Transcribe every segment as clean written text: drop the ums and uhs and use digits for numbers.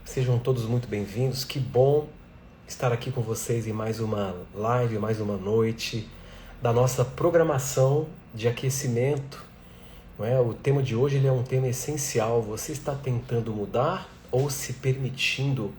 Sejam todos muito bem-vindos. Que bom estar aqui com vocês em mais uma live, mais uma noite da nossa programação de aquecimento. Não é? O tema de hoje ele é um tema essencial. Você está tentando mudar ou se permitindo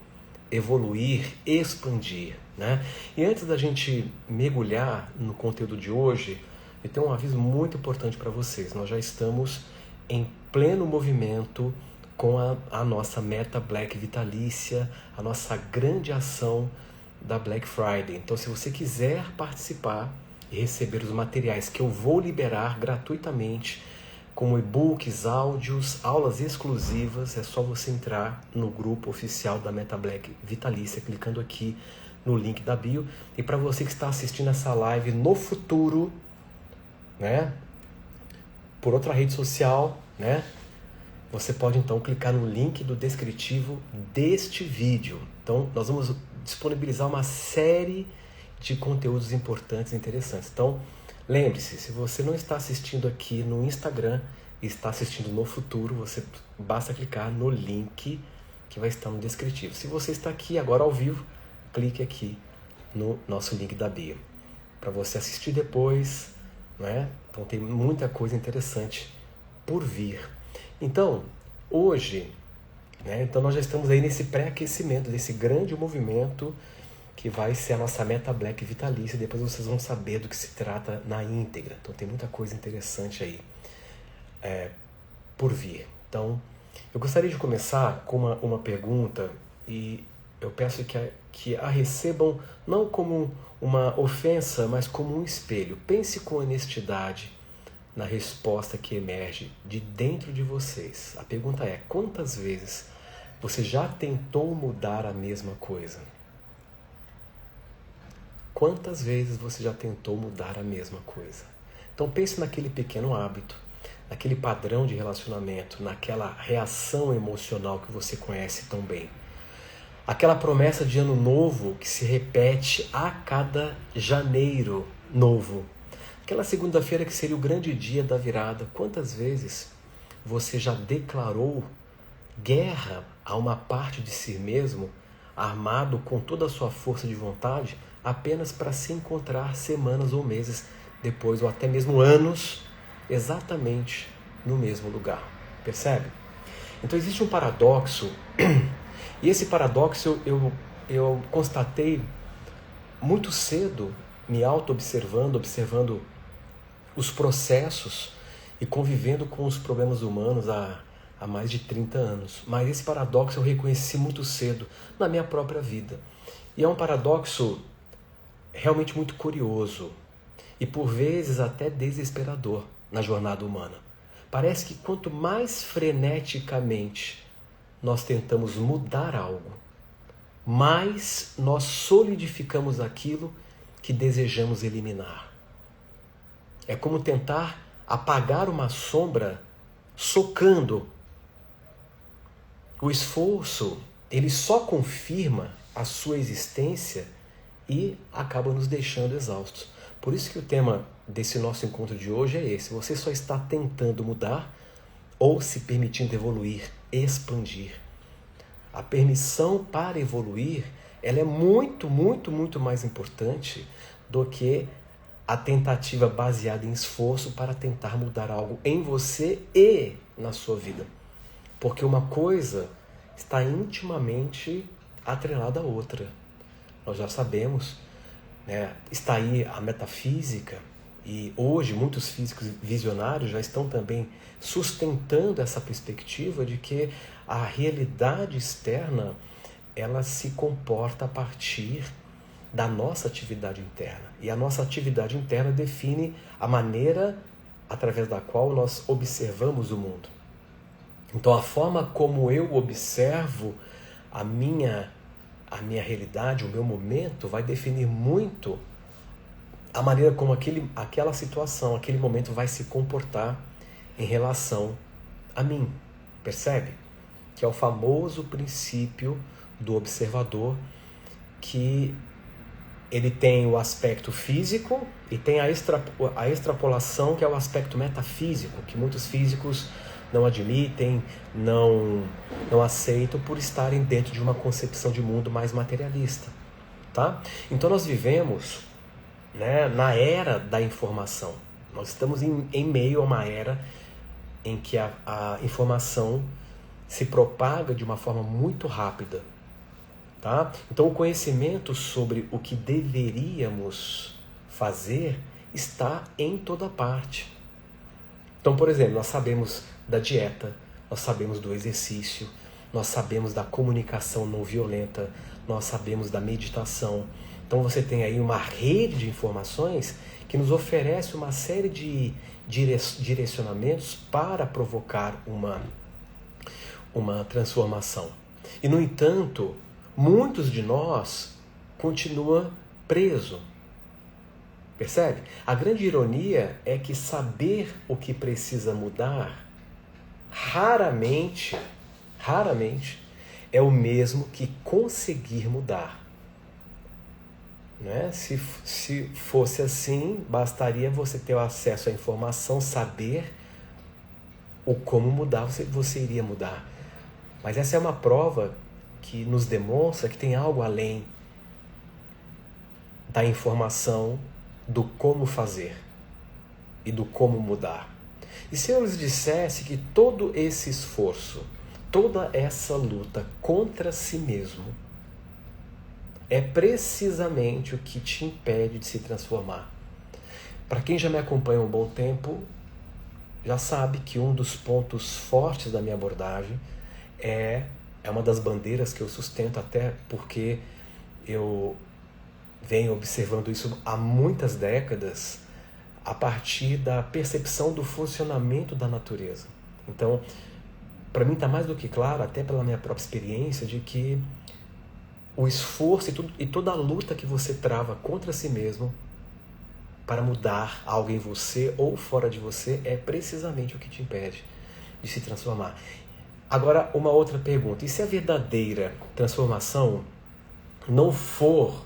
evoluir, expandir, né? E antes da gente mergulhar no conteúdo de hoje, eu tenho um aviso muito importante para vocês. Nós já estamos em pleno movimento com a nossa Meta Black Vitalícia, a nossa grande ação da Black Friday. Então, se você quiser participar e receber os materiais que eu vou liberar gratuitamente, como e-books, áudios, aulas exclusivas, é só você entrar no grupo oficial da Meta Black Vitalícia, clicando aqui no link da bio. E para você que está assistindo essa live no futuro, né, por outra rede social, né, você pode então clicar no link do descritivo deste vídeo. Então, nós vamos disponibilizar uma série de conteúdos importantes e interessantes. Então, lembre-se, se você não está assistindo aqui no Instagram e está assistindo no futuro, você basta clicar no link que vai estar no descritivo. Se você está aqui agora ao vivo, clique aqui no nosso link da bio, para você assistir depois, né? Então tem muita coisa interessante por vir. Então, hoje, né, então nós já estamos aí nesse pré-aquecimento, desse grande movimento que vai ser a nossa Meta Black Vitalícia. Depois vocês vão saber do que se trata na íntegra. Então tem muita coisa interessante aí por vir. Então, eu gostaria de começar com uma pergunta e eu peço que a recebam não como uma ofensa, mas como um espelho. Pense com honestidade na resposta que emerge de dentro de vocês. A pergunta é: quantas vezes você já tentou mudar a mesma coisa? Quantas vezes você já tentou mudar a mesma coisa? Então pense naquele pequeno hábito, naquele padrão de relacionamento, naquela reação emocional que você conhece tão bem. Aquela promessa de ano novo que se repete a cada janeiro novo. Aquela segunda-feira que seria o grande dia da virada. Quantas vezes você já declarou guerra a uma parte de si mesmo, armado com toda a sua força de vontade, apenas para se encontrar semanas ou meses depois, ou até mesmo anos, exatamente no mesmo lugar? Percebe? Então existe um paradoxo, e esse paradoxo eu constatei muito cedo, me auto-observando, observando os processos e convivendo com os problemas humanos há mais de 30 anos. Mas esse paradoxo eu reconheci muito cedo na minha própria vida. E é um paradoxo realmente muito curioso e por vezes até desesperador na jornada humana. Parece que quanto mais freneticamente nós tentamos mudar algo, mais nós solidificamos aquilo que desejamos eliminar. É como tentar apagar uma sombra socando. O esforço, ele só confirma a sua existência e acaba nos deixando exaustos. Por isso que o tema desse nosso encontro de hoje é esse: você só está tentando mudar ou se permitindo evoluir, expandir. A permissão para evoluir, ela é muito, muito, muito mais importante do que a tentativa baseada em esforço para tentar mudar algo em você e na sua vida. Porque uma coisa está intimamente atrelada à outra. Nós já sabemos, né? Está aí a metafísica, e hoje muitos físicos visionários já estão também sustentando essa perspectiva de que a realidade externa, ela se comporta a partir da nossa atividade interna. E a nossa atividade interna define a maneira através da qual nós observamos o mundo. Então a forma como eu observo a minha realidade, o meu momento, vai definir muito a maneira como aquela situação, aquele momento vai se comportar em relação a mim. Percebe? Que é o famoso princípio do observador, que ele tem o aspecto físico e tem a extrapolação, que é o aspecto metafísico, que muitos físicos não admitem, não aceitam por estarem dentro de uma concepção de mundo mais materialista, tá? Então nós vivemos, né, na era da informação. Nós estamos em meio a uma era em que a informação se propaga de uma forma muito rápida, tá? Então o conhecimento sobre o que deveríamos fazer está em toda parte. Então, por exemplo, nós sabemos da dieta, nós sabemos do exercício, nós sabemos da comunicação não violenta, nós sabemos da meditação. Então você tem aí uma rede de informações que nos oferece uma série de direcionamentos para provocar uma transformação. E, no entanto, muitos de nós continuam presos. Percebe? A grande ironia é que saber o que precisa mudar raramente é o mesmo que conseguir mudar. Né? Se fosse assim, bastaria você ter acesso à informação, saber o como mudar, você iria mudar. Mas essa é uma prova que nos demonstra que tem algo além da informação do como fazer e do como mudar. E se eu lhes dissesse que todo esse esforço, toda essa luta contra si mesmo é precisamente o que te impede de se transformar? Para quem já me acompanha há um bom tempo, já sabe que um dos pontos fortes da minha abordagem é uma das bandeiras que eu sustento, até porque eu venho observando isso há muitas décadas, a partir da percepção do funcionamento da natureza. Então, para mim está mais do que claro, até pela minha própria experiência, de que o esforço e toda a luta que você trava contra si mesmo para mudar algo em você ou fora de você é precisamente o que te impede de se transformar. Agora, uma outra pergunta: e se a verdadeira transformação não for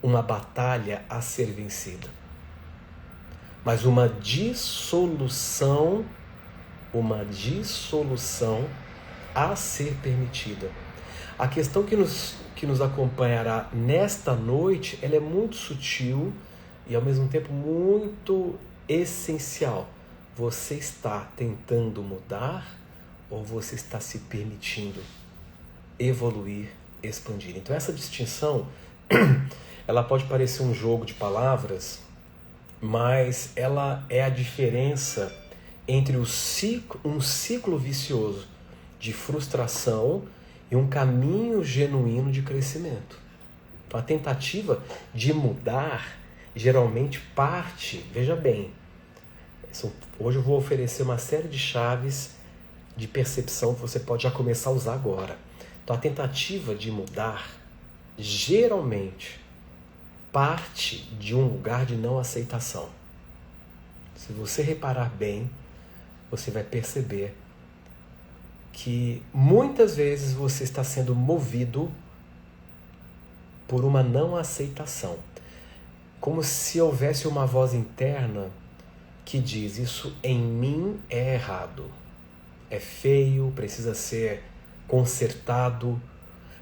uma batalha a ser vencida, mas uma dissolução a ser permitida? A questão que nos acompanhará nesta noite, ela é muito sutil e ao mesmo tempo muito essencial. Você está tentando mudar ou você está se permitindo evoluir, expandir? Então essa distinção, ela pode parecer um jogo de palavras, mas ela é a diferença entre um ciclo vicioso de frustração e um caminho genuíno de crescimento. Então, a tentativa de mudar geralmente parte, veja bem, hoje eu vou oferecer uma série de chaves de percepção que você pode já começar a usar agora. Então, a tentativa de mudar geralmente parte de um lugar de não aceitação. Se você reparar bem, você vai perceber que muitas vezes você está sendo movido por uma não aceitação. Como se houvesse uma voz interna que diz: isso em mim é errado, é feio, precisa ser consertado,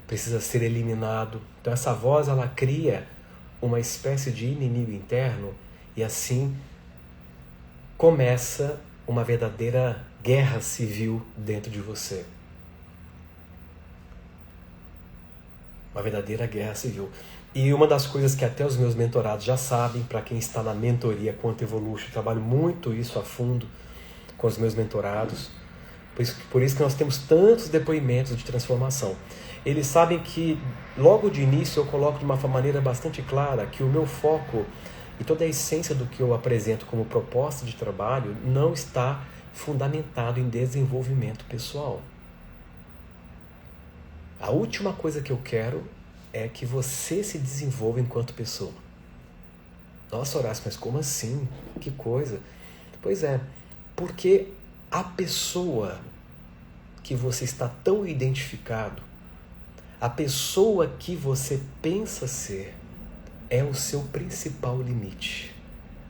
precisa ser eliminado. Então essa voz, ela cria uma espécie de inimigo interno e assim começa uma verdadeira guerra civil dentro de você. Uma verdadeira guerra civil. E uma das coisas que até os meus mentorados já sabem, para quem está na mentoria Quanto Evolution, eu trabalho muito isso a fundo com os meus mentorados, por isso que nós temos tantos depoimentos de transformação. Eles sabem que logo de início eu coloco de uma maneira bastante clara que o meu foco e toda a essência do que eu apresento como proposta de trabalho não está fundamentado em desenvolvimento pessoal. A última coisa que eu quero é que você se desenvolva enquanto pessoa. Nossa, Horácio, mas como assim? Que coisa? Pois é, porque a pessoa que você está tão identificado, a pessoa que você pensa ser, é o seu principal limite.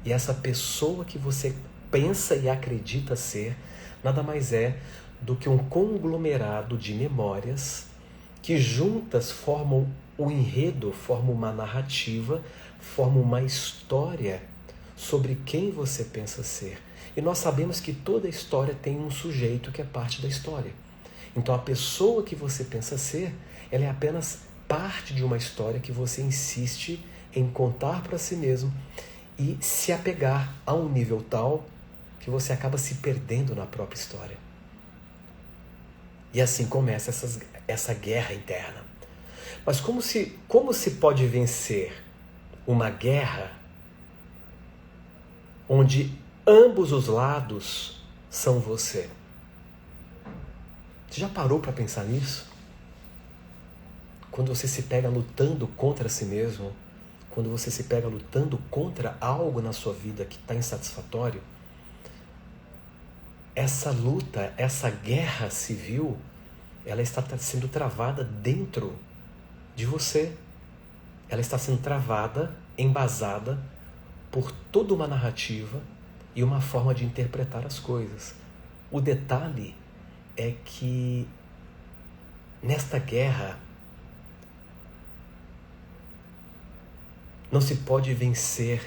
E essa pessoa que você pensa e acredita ser, nada mais é do que um conglomerado de memórias que juntas formam um enredo, formam uma narrativa, formam uma história sobre quem você pensa ser. E nós sabemos que toda história tem um sujeito que é parte da história. Então a pessoa que você pensa ser, ela é apenas parte de uma história que você insiste em contar para si mesmo e se apegar a um nível tal que você acaba se perdendo na própria história. E assim começa essa guerra interna. Mas como se pode vencer uma guerra onde ambos os lados são você? Você já parou para pensar nisso? Quando você se pega lutando contra si mesmo, quando você se pega lutando contra algo na sua vida que está insatisfatório, essa luta, essa guerra civil, ela está sendo travada dentro de você. Ela está sendo travada, embasada por toda uma narrativa e uma forma de interpretar as coisas. O detalhe é que nesta guerra não se pode vencer,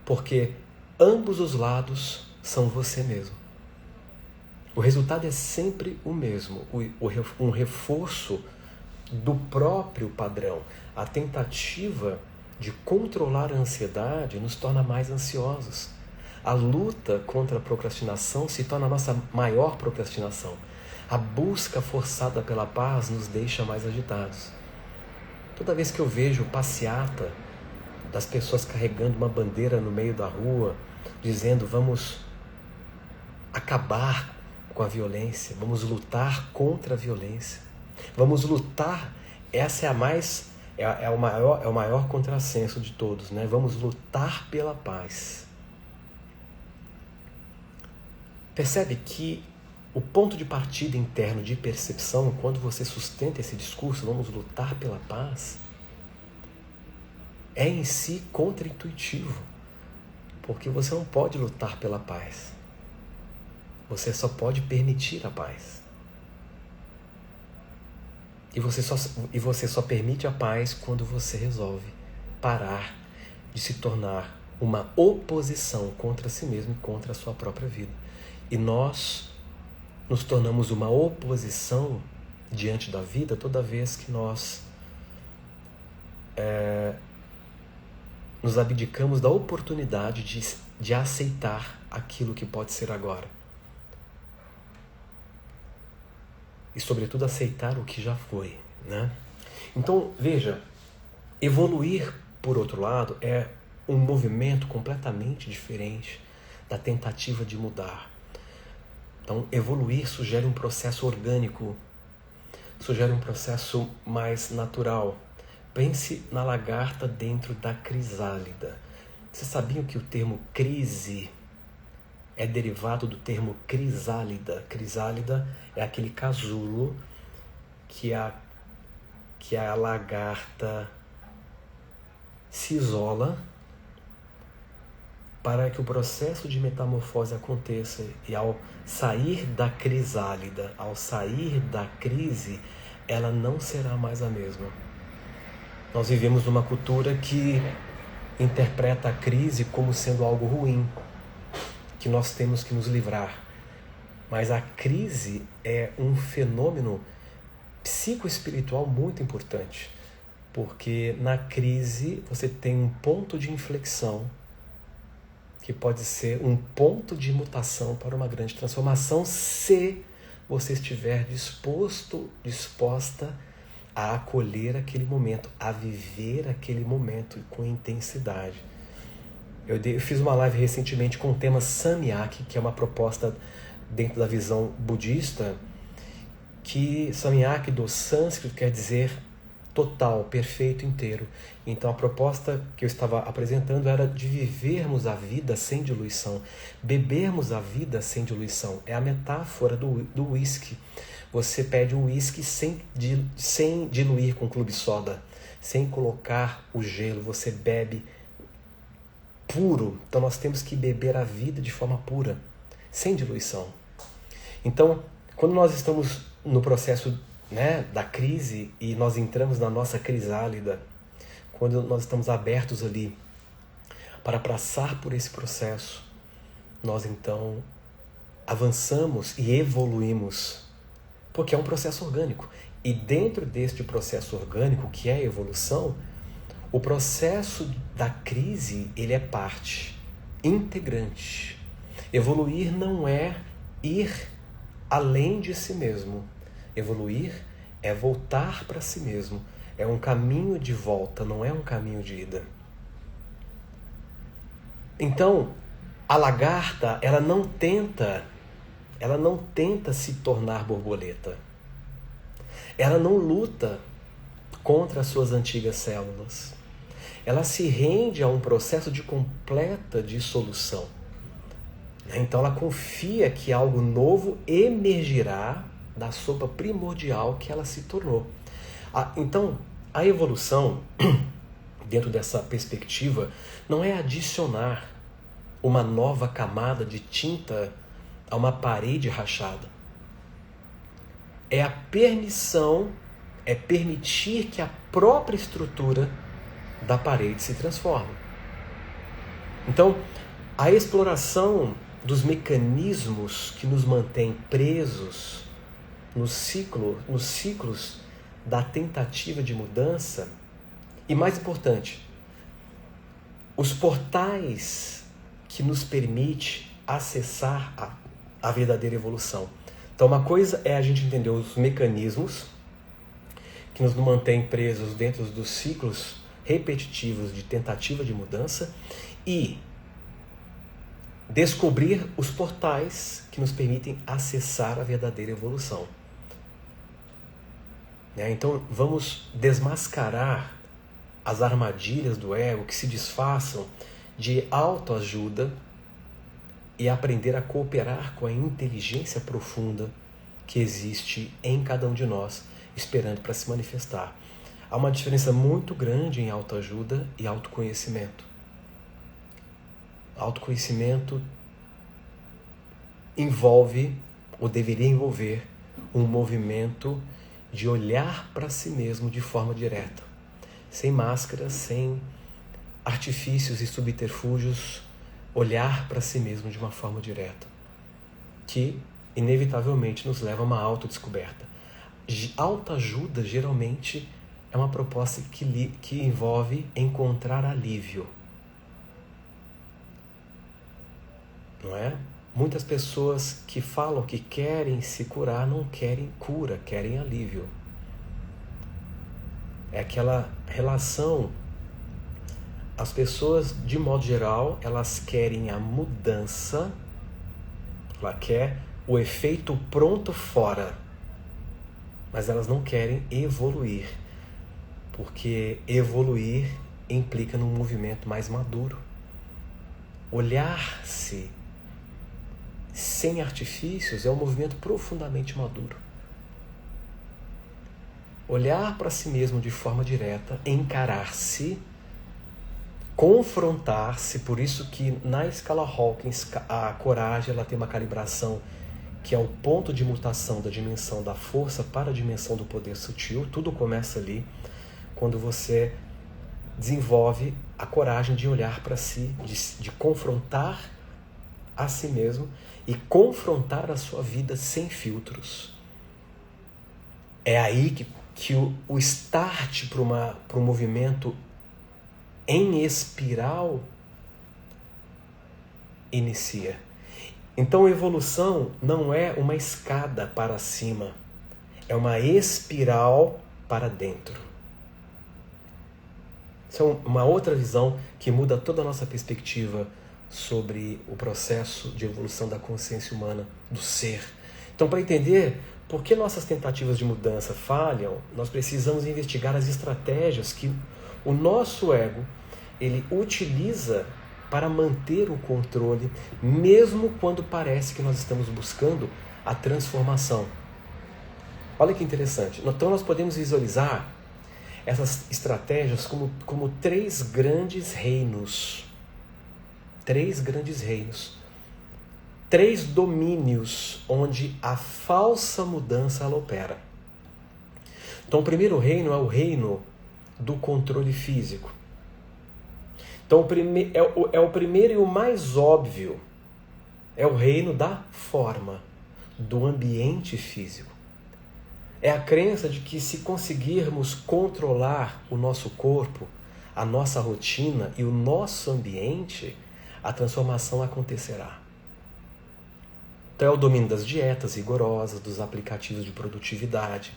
porque ambos os lados são você mesmo. O resultado é sempre o mesmo, um reforço do próprio padrão. A tentativa de controlar a ansiedade nos torna mais ansiosos. A luta contra a procrastinação se torna a nossa maior procrastinação. A busca forçada pela paz nos deixa mais agitados. Toda vez que eu vejo passeata das pessoas carregando uma bandeira no meio da rua, dizendo vamos acabar com a violência, vamos lutar contra a violência, vamos lutar, essa é o maior contrassenso de todos, né? Vamos lutar pela paz. Percebe que o ponto de partida interno de percepção, quando você sustenta esse discurso, vamos lutar pela paz, é em si contra-intuitivo, porque você não pode lutar pela paz. Você só pode permitir a paz. E você só permite a paz quando você resolve parar de se tornar uma oposição contra si mesmo e contra a sua própria vida. E nós nos tornamos uma oposição diante da vida toda vez que nós nos abdicamos da oportunidade de aceitar aquilo que pode ser agora. E, sobretudo, aceitar o que já foi, né? Então, veja, evoluir, por outro lado, é um movimento completamente diferente da tentativa de mudar. Então, evoluir sugere um processo orgânico, sugere um processo mais natural. Pense na lagarta dentro da crisálida. Vocês sabiam que o termo crise é derivado do termo crisálida? Crisálida é aquele casulo que a lagarta se isola para que o processo de metamorfose aconteça. E ao sair da crisálida, ao sair da crise, ela não será mais a mesma. Nós vivemos numa cultura que interpreta a crise como sendo algo ruim, que nós temos que nos livrar. Mas a crise é um fenômeno psicoespiritual muito importante, porque na crise você tem um ponto de inflexão que pode ser um ponto de mutação para uma grande transformação, se você estiver disposta a acolher aquele momento, a viver aquele momento com intensidade. Eu fiz uma live recentemente com o tema Samyak, que é uma proposta dentro da visão budista, que Samyak do sânscrito quer dizer total, perfeito, inteiro. Então a proposta que eu estava apresentando era de vivermos a vida sem diluição, bebermos a vida sem diluição. É a metáfora do whisky. Você pede um whisky sem diluir com clube soda, sem colocar o gelo, você bebe puro. Então nós temos que beber a vida de forma pura, sem diluição. Então, quando nós estamos no processo, né, da crise e nós entramos na nossa crisálida, quando nós estamos abertos ali para passar por esse processo, nós então avançamos e evoluímos, porque é um processo orgânico. E dentro deste processo orgânico, que é a evolução, o processo da crise, ele é parte integrante. Evoluir não é ir além de si mesmo. Evoluir é voltar para si mesmo. É um caminho de volta, não é um caminho de ida. Então, a lagarta, ela não tenta se tornar borboleta. Ela não luta contra as suas antigas células. Ela se rende a um processo de completa dissolução. Então ela confia que algo novo emergirá da sopa primordial que ela se tornou. Então, a evolução, dentro dessa perspectiva, não é adicionar uma nova camada de tinta a uma parede rachada. É a permissão, é permitir que a própria estrutura da parede se transforme. Então, a exploração dos mecanismos que nos mantêm presos nos ciclos da tentativa de mudança, e mais importante, os portais que nos permite acessar a verdadeira evolução. Então, uma coisa é a gente entender os mecanismos que nos mantêm presos dentro dos ciclos repetitivos de tentativa de mudança e descobrir os portais que nos permitem acessar a verdadeira evolução. Então, vamos desmascarar as armadilhas do ego que se disfarçam de autoajuda e aprender a cooperar com a inteligência profunda que existe em cada um de nós, esperando para se manifestar. Há uma diferença muito grande em autoajuda e autoconhecimento. Autoconhecimento envolve, ou deveria envolver, um movimento de olhar para si mesmo de forma direta, sem máscaras, sem artifícios e subterfúgios, olhar para si mesmo de uma forma direta, que inevitavelmente nos leva a uma autodescoberta. Autoajuda geralmente é uma proposta que envolve encontrar alívio. Não é? Muitas pessoas que falam que querem se curar não querem cura, querem alívio. É aquela relação. As pessoas, de modo geral, elas querem a mudança, ela quer o efeito pronto fora, mas elas não querem evoluir, porque evoluir implica num movimento mais maduro. Olhar-se sem artifícios é um movimento profundamente maduro. Olhar para si mesmo de forma direta, encarar-se, confrontar-se, por isso que na escala Hawkins a coragem ela tem uma calibração que é o ponto de mutação da dimensão da força para a dimensão do poder sutil. Tudo começa ali, quando você desenvolve a coragem de olhar para si, de confrontar a si mesmo e confrontar a sua vida sem filtros. É aí que o start para um movimento em espiral inicia. Então a evolução não é uma escada para cima, é uma espiral para dentro. Isso é uma outra visão que muda toda a nossa perspectiva sobre o processo de evolução da consciência humana, do ser. Então, para entender por que nossas tentativas de mudança falham, nós precisamos investigar as estratégias que o nosso ego ele utiliza para manter o controle, mesmo quando parece que nós estamos buscando a transformação. Olha que interessante. Então nós podemos visualizar essas estratégias como três grandes reinos. Três grandes reinos. 3 domínios onde a falsa mudança ela opera. Então, o primeiro reino é o reino do controle físico. Então, é o primeiro e o mais óbvio. É o reino da forma, do ambiente físico. É a crença de que se conseguirmos controlar o nosso corpo, a nossa rotina e o nosso ambiente, a transformação acontecerá. Então é o domínio das dietas rigorosas, dos aplicativos de produtividade,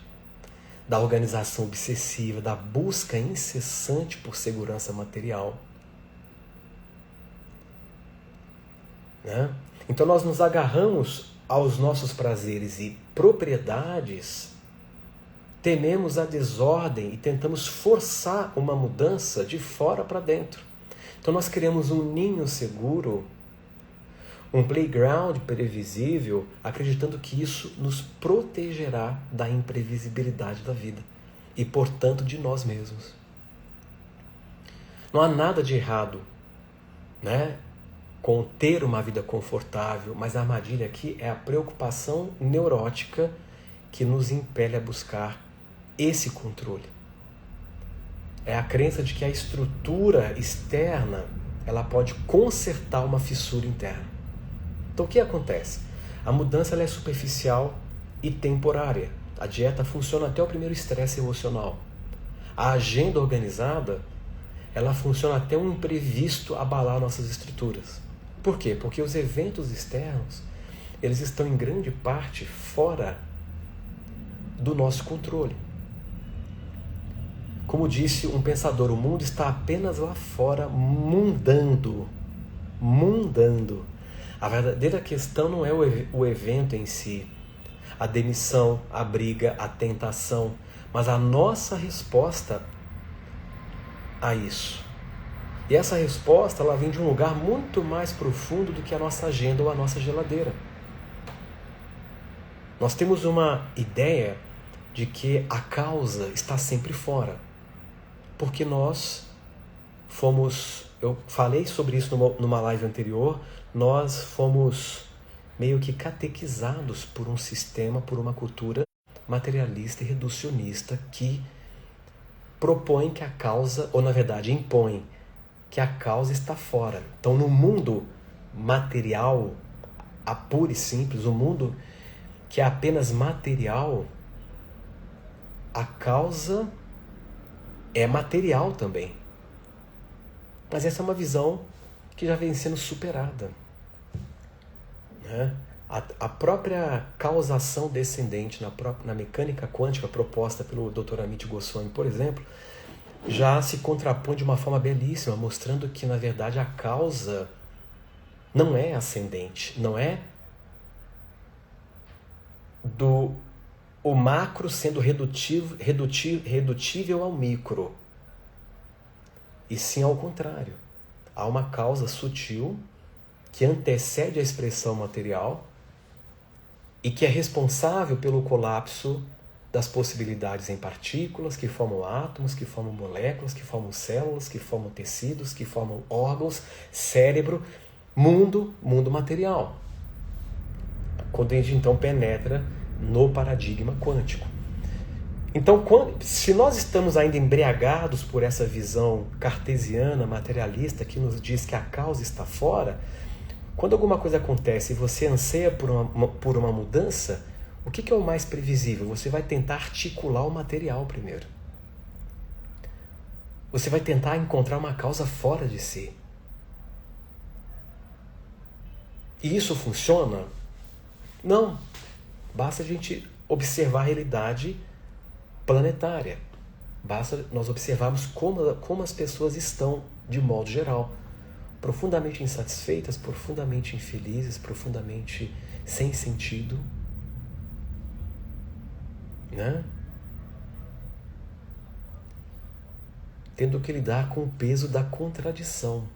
da organização obsessiva, da busca incessante por segurança material. Né? Então nós nos agarramos aos nossos prazeres e propriedades, tememos a desordem e tentamos forçar uma mudança de fora para dentro. Então nós criamos um ninho seguro, um playground previsível, acreditando que isso nos protegerá da imprevisibilidade da vida e, portanto, de nós mesmos. Não há nada de errado, né, com ter uma vida confortável, mas a armadilha aqui é a preocupação neurótica que nos impele a buscar esse controle. É a crença de que a estrutura externa ela pode consertar uma fissura interna. Então o que acontece? A mudança ela é superficial e temporária. A dieta funciona até o primeiro estresse emocional. A agenda organizada ela funciona até um imprevisto abalar nossas estruturas. Por quê? Porque os eventos externos eles estão em grande parte fora do nosso controle. Como disse um pensador, o mundo está apenas lá fora mundando. A verdadeira questão não é o evento em si, a demissão, a briga, a tentação, mas a nossa resposta a isso. E essa resposta ela vem de um lugar muito mais profundo do que a nossa agenda ou a nossa geladeira. Nós temos uma ideia de que a causa está sempre fora. Porque nós fomos, eu falei sobre isso numa live anterior, nós fomos meio que catequizados por um sistema, por uma cultura materialista e reducionista que propõe que a causa, ou na verdade impõe, que a causa está fora. Então no mundo material, a puro e simples, o mundo que é apenas material, a causa é material também. Mas essa é uma visão que já vem sendo superada. Né? A própria causação descendente na mecânica quântica proposta pelo Dr. Amit Goswami, por exemplo, já se contrapõe de uma forma belíssima, mostrando que, na verdade, a causa não é ascendente, não é o macro sendo redutível ao micro, e sim ao contrário. Há uma causa sutil que antecede a expressão material e que é responsável pelo colapso das possibilidades em partículas que formam átomos, que formam moléculas, que formam células, que formam tecidos, que formam órgãos, cérebro, mundo material. Quando a gente então penetra no paradigma quântico. Então, se nós estamos ainda embriagados por essa visão cartesiana, materialista, que nos diz que a causa está fora, quando alguma coisa acontece e você anseia por uma mudança, o que é o mais previsível? Você vai tentar articular o material primeiro. Você vai tentar encontrar uma causa fora de si. E isso funciona? Não. Basta a gente observar a realidade planetária. Basta nós observarmos como as pessoas estão, de modo geral. Profundamente insatisfeitas, profundamente infelizes, profundamente sem sentido. Né? Tendo que lidar com o peso da contradição.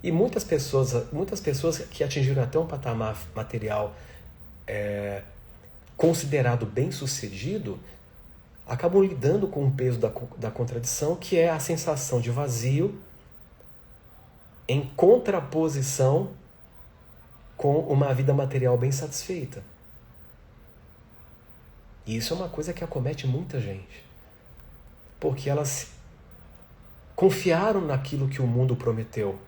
E muitas pessoas que atingiram até um patamar material considerado bem-sucedido, acabam lidando com o peso da contradição, que é a sensação de vazio em contraposição com uma vida material bem satisfeita. E isso é uma coisa que acomete muita gente. Porque elas confiaram naquilo que o mundo prometeu.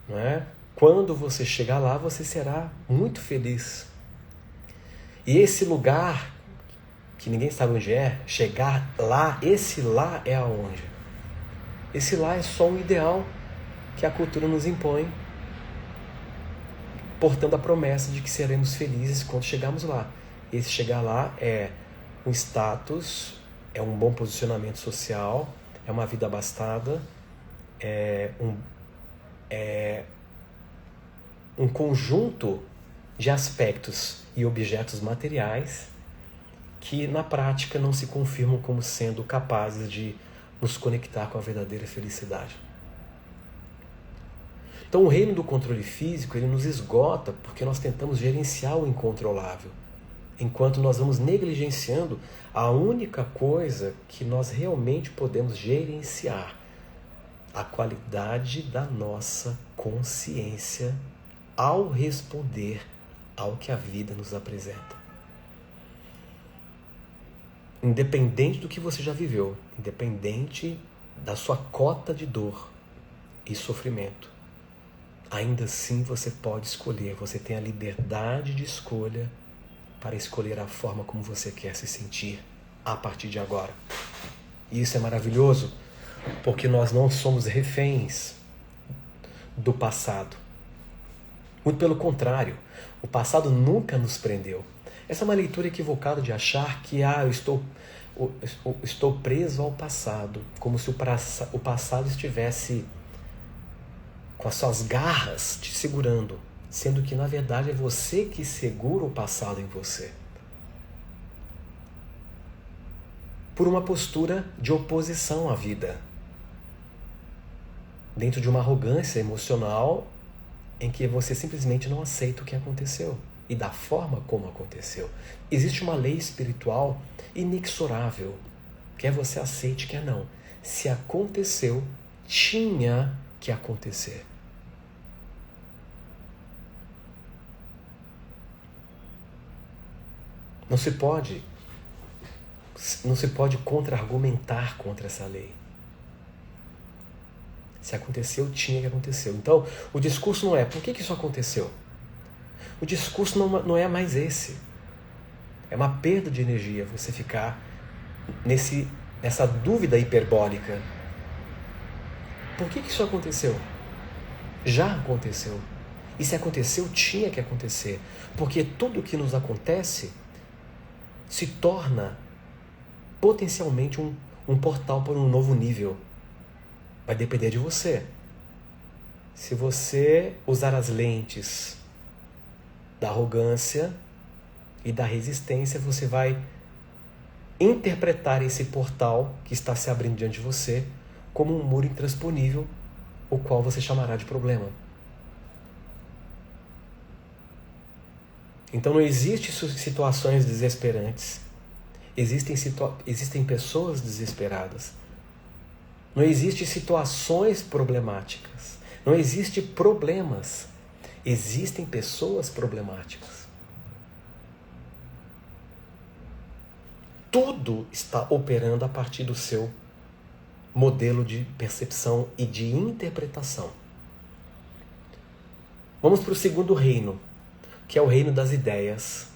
Não é? Quando você chegar lá, você será muito feliz. E esse lugar, que ninguém sabe onde é, chegar lá, esse lá é aonde? Esse lá é só um ideal que a cultura nos impõe, portando a promessa de que seremos felizes quando chegarmos lá. Esse chegar lá é um status, é um bom posicionamento social, é uma vida abastada, é um conjunto de aspectos e objetos materiais que na prática não se confirmam como sendo capazes de nos conectar com a verdadeira felicidade. Então o reino do controle físico, ele nos esgota porque nós tentamos gerenciar o incontrolável, enquanto nós vamos negligenciando a única coisa que nós realmente podemos gerenciar, a qualidade da nossa consciência ao responder ao que a vida nos apresenta. Independente do que você já viveu, independente da sua cota de dor e sofrimento, ainda assim você pode escolher, você tem a liberdade de escolha para escolher a forma como você quer se sentir a partir de agora. E isso é maravilhoso, porque nós não somos reféns do passado. Muito pelo contrário, o passado nunca nos prendeu. Essa é uma leitura equivocada de achar que eu estou preso ao passado, como se o passado estivesse com as suas garras te segurando, sendo que na verdade é você que segura o passado em você. Por uma postura de oposição à vida, dentro de uma arrogância emocional em que você simplesmente não aceita o que aconteceu e da forma como aconteceu. Existe uma lei espiritual inexorável, quer você aceite, quer não. Se aconteceu, tinha que acontecer. Não se pode contra-argumentar contra essa lei. Se aconteceu, tinha que acontecer. Então, o discurso não é por que isso aconteceu? O discurso não é mais esse. É uma perda de energia você ficar nessa dúvida hiperbólica. Por que isso aconteceu? Já aconteceu. E se aconteceu, tinha que acontecer. Porque tudo que nos acontece se torna potencialmente um portal para um novo nível. Vai depender de você. Se você usar as lentes da arrogância e da resistência, você vai interpretar esse portal que está se abrindo diante de você como um muro intransponível, o qual você chamará de problema. Então não existem situações desesperantes. Existem pessoas desesperadas. Não existem situações problemáticas. Não existem problemas. Existem pessoas problemáticas. Tudo está operando a partir do seu modelo de percepção e de interpretação. Vamos para o segundo reino, que é o reino das ideias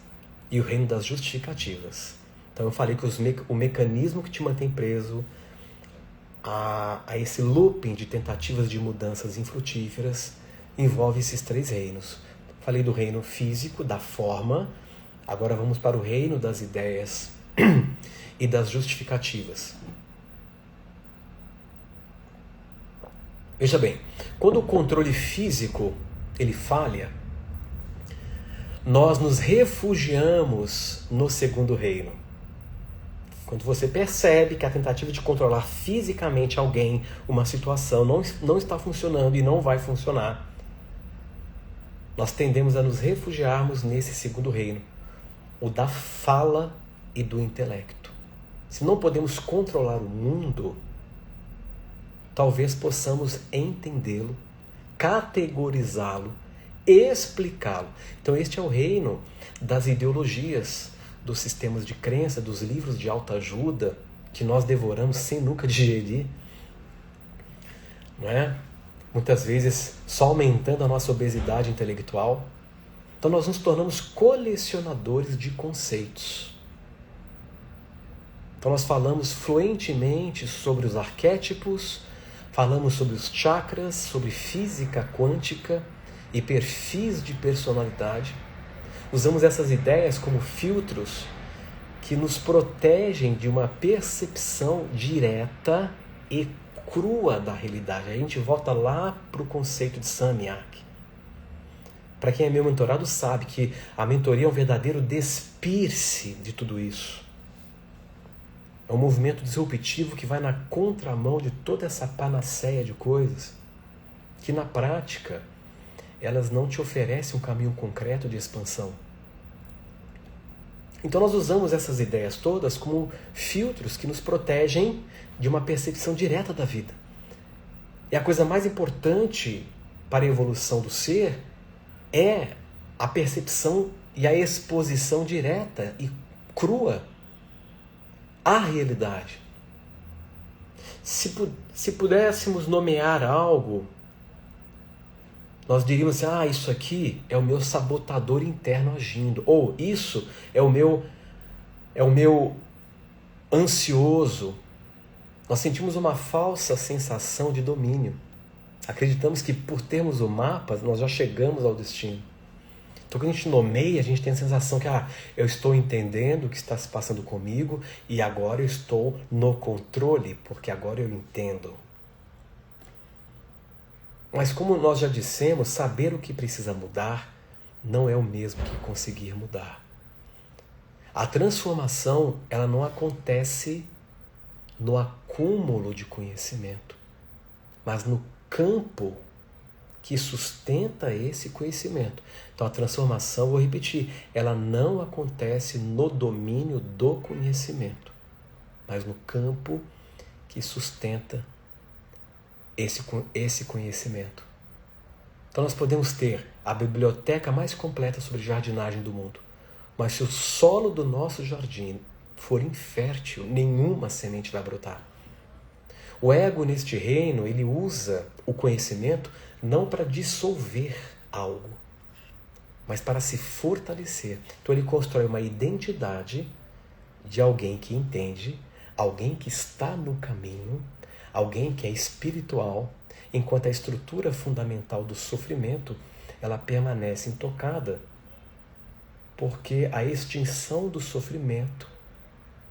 e o reino das justificativas. Então eu falei que o mecanismo que te mantém preso a esse looping de tentativas de mudanças infrutíferas envolve esses três reinos. Falei do reino físico, da forma, agora vamos para o reino das ideias e das justificativas. Veja bem, quando o controle físico ele falha, nós nos refugiamos no segundo reino. Quando você percebe que a tentativa de controlar fisicamente alguém, uma situação, não está funcionando e não vai funcionar, nós tendemos a nos refugiarmos nesse segundo reino, o da fala e do intelecto. Se não podemos controlar o mundo, talvez possamos entendê-lo, categorizá-lo explicá-lo. Então este é o reino das ideologias, dos sistemas de crença, dos livros de autoajuda que nós devoramos sem nunca digerir, não é? Muitas vezes só aumentando a nossa obesidade intelectual. Então nós nos tornamos colecionadores de conceitos. Então nós falamos fluentemente sobre os arquétipos, falamos sobre os chakras, sobre física quântica e perfis de personalidade. Usamos essas ideias como filtros que nos protegem de uma percepção direta e crua da realidade. A gente volta lá para o conceito de Samyak. Para quem é meu mentorado sabe que a mentoria é um verdadeiro despir-se de tudo isso. É um movimento disruptivo que vai na contramão de toda essa panaceia de coisas que na prática elas não te oferecem um caminho concreto de expansão. Então nós usamos essas ideias todas como filtros que nos protegem de uma percepção direta da vida. E a coisa mais importante para a evolução do ser é a percepção e a exposição direta e crua à realidade. Se pudéssemos nomear algo, nós diríamos assim, isso aqui é o meu sabotador interno agindo. Ou isso é o meu ansioso. Nós sentimos uma falsa sensação de domínio. Acreditamos que por termos o mapa, nós já chegamos ao destino. Então, quando a gente nomeia, a gente tem a sensação que eu estou entendendo o que está se passando comigo e agora eu estou no controle, porque agora eu entendo. Mas como nós já dissemos, saber o que precisa mudar não é o mesmo que conseguir mudar. A transformação, ela não acontece no acúmulo de conhecimento, mas no campo que sustenta esse conhecimento. Então a transformação, vou repetir, ela não acontece no domínio do conhecimento, mas no campo que sustenta esse conhecimento. Então nós podemos ter a biblioteca mais completa sobre jardinagem do mundo, mas se o solo do nosso jardim for infértil, nenhuma semente vai brotar. O ego neste reino, ele usa o conhecimento não para dissolver algo, mas para se fortalecer. Então ele constrói uma identidade de alguém que entende, alguém que está no caminho, alguém que é espiritual, enquanto a estrutura fundamental do sofrimento, ela permanece intocada, porque a extinção do sofrimento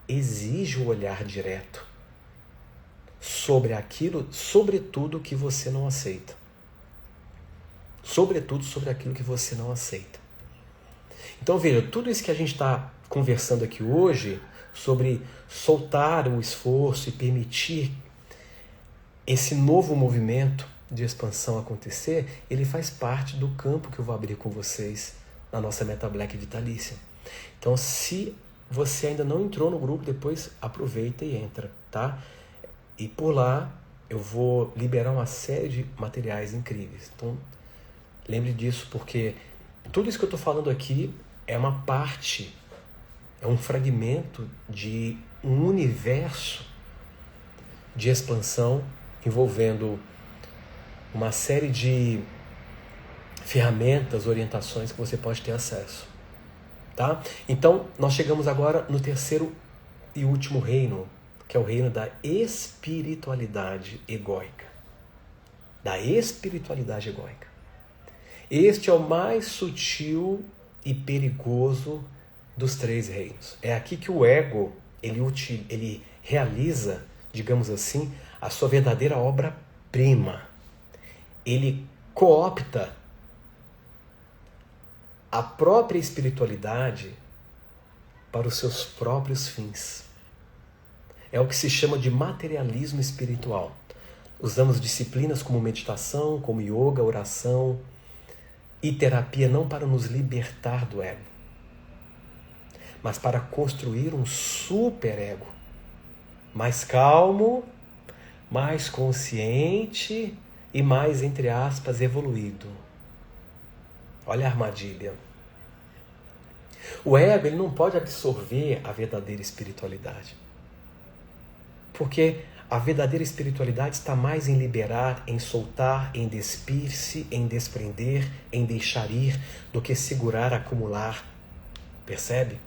exige o olhar direto sobre aquilo, sobretudo que você não aceita. Sobretudo sobre aquilo que você não aceita. Então veja, tudo isso que a gente está conversando aqui hoje, sobre soltar o esforço e permitir esse novo movimento de expansão acontecer, ele faz parte do campo que eu vou abrir com vocês na nossa Meta Black Vitalícia. Então, se você ainda não entrou no grupo, depois aproveita e entra, tá? E por lá eu vou liberar uma série de materiais incríveis. Então, lembre disso, porque tudo isso que eu estou falando aqui é uma parte, é um fragmento de um universo de expansão envolvendo uma série de ferramentas, orientações que você pode ter acesso. Tá? Então, nós chegamos agora no terceiro e último reino, que é o reino da espiritualidade egóica. Da espiritualidade egóica. Este é o mais sutil e perigoso dos três reinos. É aqui que o ego, ele realiza, digamos assim, a sua verdadeira obra-prima. Ele coopta a própria espiritualidade para os seus próprios fins. É o que se chama de materialismo espiritual. Usamos disciplinas como meditação, como yoga, oração e terapia não para nos libertar do ego, mas para construir um superego mais calmo, mais consciente e mais, entre aspas, evoluído. Olha a armadilha. O ego, ele não pode absorver a verdadeira espiritualidade. Porque a verdadeira espiritualidade está mais em liberar, em soltar, em despir-se, em desprender, em deixar ir, do que segurar, acumular. Percebe?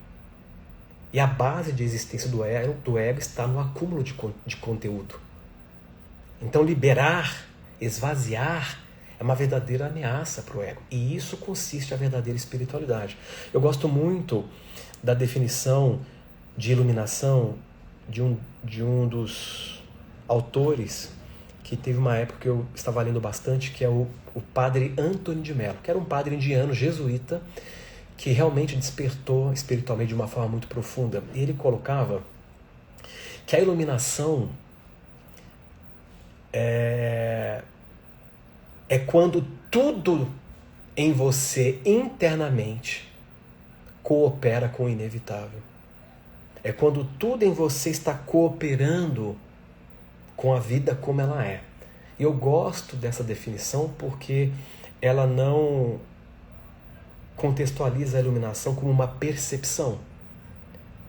E a base de existência do ego está no acúmulo de conteúdo. Então liberar, esvaziar, é uma verdadeira ameaça para o ego. E isso consiste a verdadeira espiritualidade. Eu gosto muito da definição de iluminação de um dos autores que teve uma época que eu estava lendo bastante, que é o padre Antônio de Mello, que era um padre indiano, jesuíta, que realmente despertou espiritualmente de uma forma muito profunda. E ele colocava que a iluminação é quando tudo em você internamente coopera com o inevitável. É quando tudo em você está cooperando com a vida como ela é. E eu gosto dessa definição porque ela não contextualiza a iluminação como uma percepção,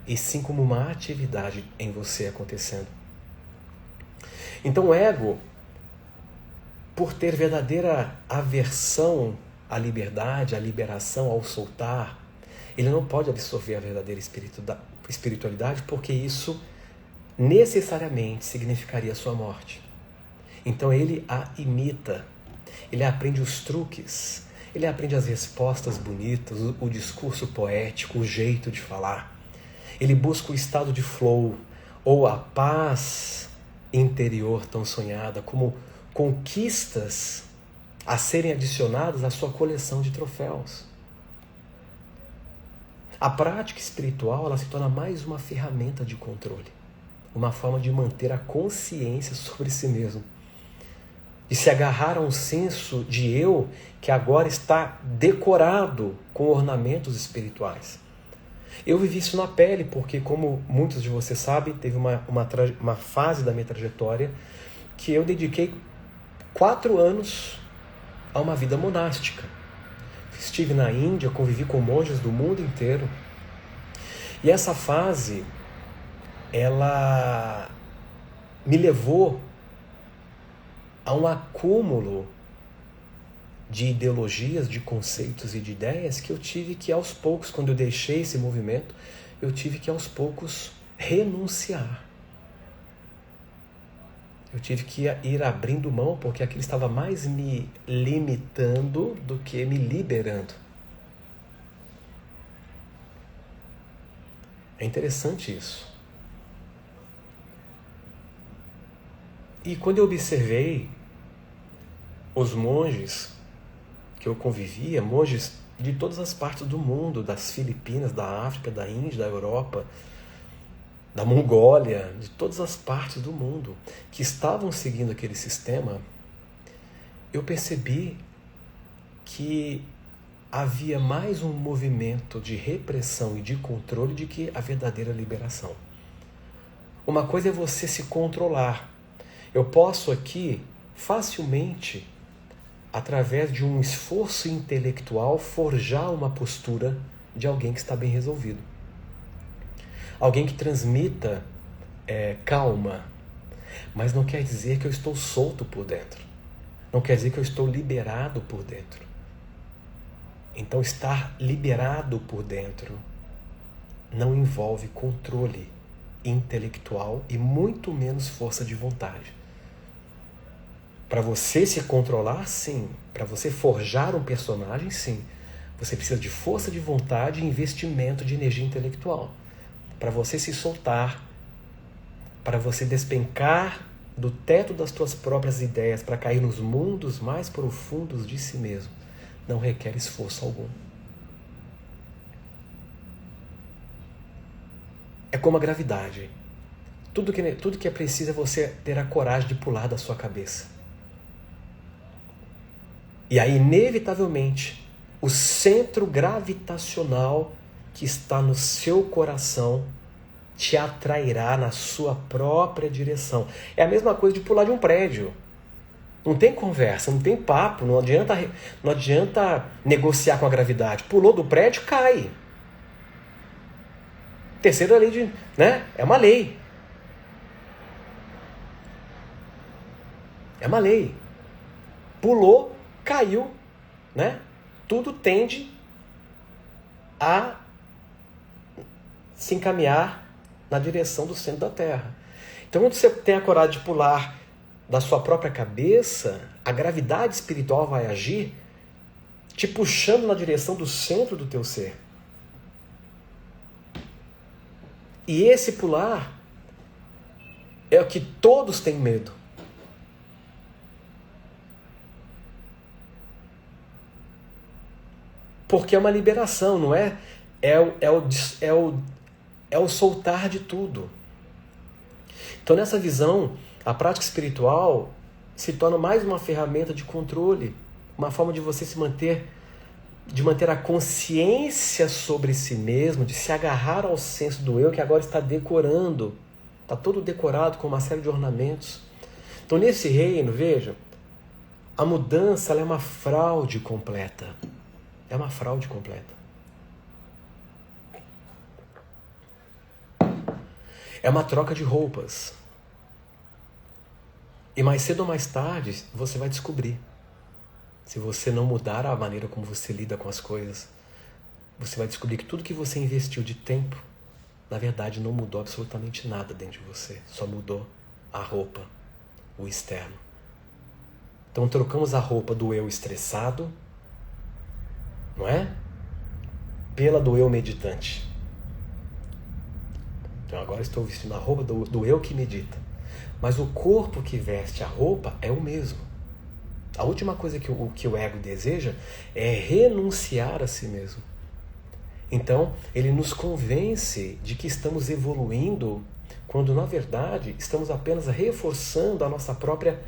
e sim como uma atividade em você acontecendo. Então o ego, por ter verdadeira aversão à liberdade, à liberação, ao soltar, ele não pode absorver a verdadeira espiritualidade, porque isso necessariamente significaria sua morte. Então ele a imita, ele aprende os truques, ele aprende as respostas bonitas, o discurso poético, o jeito de falar. Ele busca o estado de flow, ou a paz interior tão sonhada, como conquistas a serem adicionadas à sua coleção de troféus. A prática espiritual, ela se torna mais uma ferramenta de controle, uma forma de manter a consciência sobre si mesmo, de se agarrar a um senso de eu que agora está decorado com ornamentos espirituais. Eu vivi isso na pele porque, como muitos de vocês sabem, teve uma fase da minha trajetória que eu dediquei 4 anos a uma vida monástica. Estive na Índia, convivi com monges do mundo inteiro. E essa fase, ela me levou a um acúmulo de ideologias, de conceitos e de ideias que eu tive que aos poucos, quando eu deixei esse movimento, eu tive que aos poucos renunciar. Eu tive que ir abrindo mão, porque aquilo estava mais me limitando do que me liberando. É interessante isso. E quando eu observei os monges que eu convivia, monges de todas as partes do mundo, das Filipinas, da África, da Índia, da Europa, da Mongólia, de todas as partes do mundo, que estavam seguindo aquele sistema, eu percebi que havia mais um movimento de repressão e de controle do que a verdadeira liberação. Uma coisa é você se controlar. Eu posso aqui facilmente, através de um esforço intelectual, forjar uma postura de alguém que está bem resolvido. Alguém que transmita calma, mas não quer dizer que eu estou solto por dentro. Não quer dizer que eu estou liberado por dentro. Então, estar liberado por dentro não envolve controle intelectual e muito menos força de vontade. Para você se controlar, sim. Para você forjar um personagem, sim. Você precisa de força de vontade e investimento de energia intelectual. Para você se soltar, para você despencar do teto das tuas próprias ideias, para cair nos mundos mais profundos de si mesmo, não requer esforço algum. É como a gravidade. Tudo que é preciso é você ter a coragem de pular da sua cabeça. E aí, inevitavelmente, o centro gravitacional que está no seu coração te atrairá na sua própria direção. É a mesma coisa de pular de um prédio. Não tem conversa, não tem papo, não adianta negociar com a gravidade. Pulou do prédio, cai. Terceira lei de, né? É uma lei. É uma lei. Pulou, caiu, né? Tudo tende a se encaminhar na direção do centro da Terra. Então, quando você tem a coragem de pular da sua própria cabeça, a gravidade espiritual vai agir te puxando na direção do centro do teu ser. E esse pular é o que todos têm medo. Porque é uma liberação, não é? É o soltar de tudo. Então, nessa visão, a prática espiritual se torna mais uma ferramenta de controle, uma forma de você de manter a consciência sobre si mesmo, de se agarrar ao senso do eu, que agora está decorando, está todo decorado com uma série de ornamentos. Então, nesse reino, veja, a mudança ela é uma fraude completa. É uma fraude completa. É uma troca de roupas. E mais cedo ou mais tarde, você vai descobrir. Se você não mudar a maneira como você lida com as coisas, você vai descobrir que tudo que você investiu de tempo, na verdade, não mudou absolutamente nada dentro de você. Só mudou a roupa, o externo. Então trocamos a roupa do eu estressado, não é? Pela do eu meditante. Então agora estou vestindo a roupa do eu que medita. Mas o corpo que veste a roupa é o mesmo. A última coisa que o ego deseja é renunciar a si mesmo. Então, ele nos convence de que estamos evoluindo, quando na verdade estamos apenas reforçando a nossa própria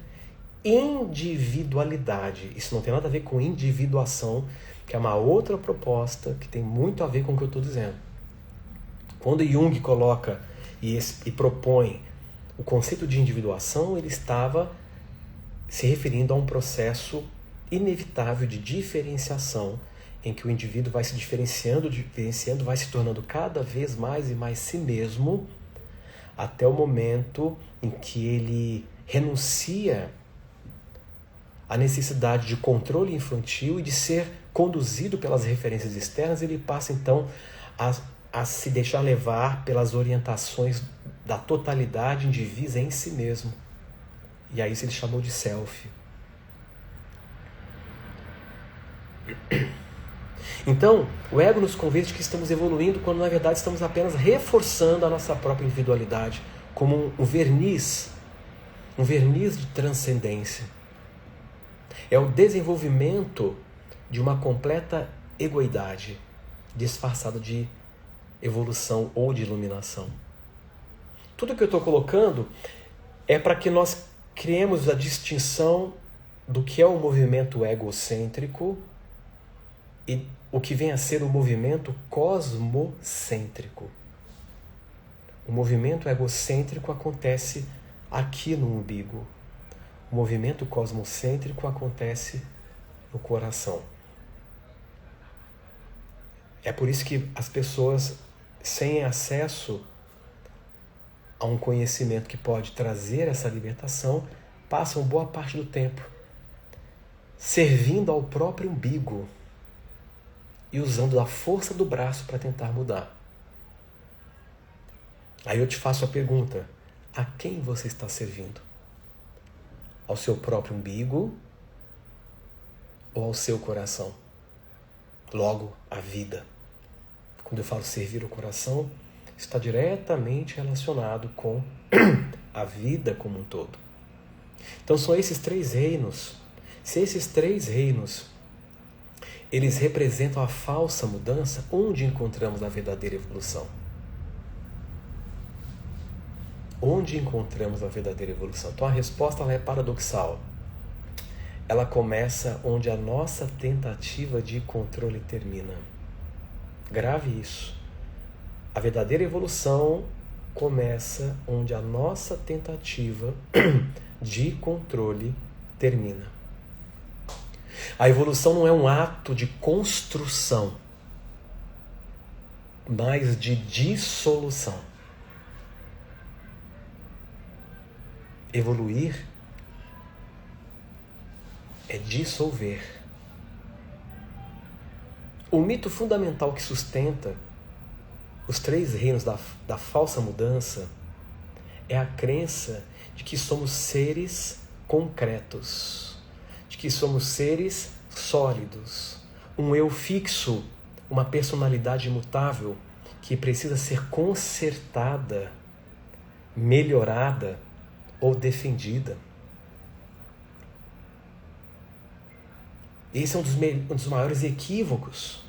individualidade. Isso não tem nada a ver com individuação, que é uma outra proposta que tem muito a ver com o que eu estou dizendo. Quando Jung coloca e propõe o conceito de individuação, ele estava se referindo a um processo inevitável de diferenciação, em que o indivíduo vai se diferenciando, vai se tornando cada vez mais e mais si mesmo, até o momento em que ele renuncia à necessidade de controle infantil e de ser conduzido pelas referências externas. Ele passa então a se deixar levar pelas orientações da totalidade indivisa em si mesmo. E aí isso ele chamou de self. Então, o ego nos convence que estamos evoluindo, quando na verdade estamos apenas reforçando a nossa própria individualidade como um verniz de transcendência. É o desenvolvimento de uma completa egoidade, disfarçada de evolução ou de iluminação. Tudo que eu estou colocando é para que nós criemos a distinção do que é o movimento egocêntrico e o que vem a ser o movimento cosmocêntrico. O movimento egocêntrico acontece aqui no umbigo. O movimento cosmocêntrico acontece no coração. É por isso que as pessoas sem acesso a um conhecimento que pode trazer essa libertação passam boa parte do tempo servindo ao próprio umbigo e usando a força do braço para tentar mudar. Aí eu te faço a pergunta: a quem você está servindo? Ao seu próprio umbigo ou ao seu coração? Logo, a vida. Quando eu falo servir o coração, está diretamente relacionado com a vida como um todo. Então são esses três reinos. Se esses três reinos eles representam a falsa mudança, onde encontramos a verdadeira evolução? Onde encontramos a verdadeira evolução? Então a resposta ela é paradoxal. Ela começa onde a nossa tentativa de controle termina. Grave isso. A verdadeira evolução começa onde a nossa tentativa de controle termina. A evolução não é um ato de construção, mas de dissolução. Evoluir é dissolver. O mito fundamental que sustenta os 3 reinos da falsa mudança é a crença de que somos seres concretos, de que somos seres sólidos, um eu fixo, uma personalidade imutável que precisa ser consertada, melhorada ou defendida. Esse é um dos maiores equívocos.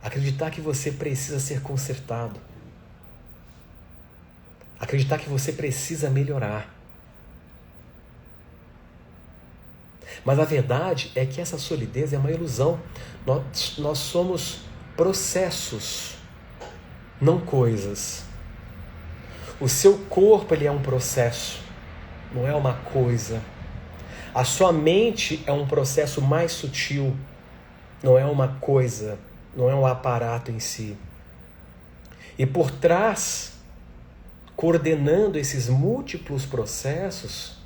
Acreditar que você precisa ser consertado. Acreditar que você precisa melhorar. Mas a verdade é que essa solidez é uma ilusão. Nós somos processos, não coisas. O seu corpo ele é um processo, não é uma coisa. A sua mente é um processo mais sutil, não é uma coisa, não é um aparato em si. E por trás, coordenando esses múltiplos processos,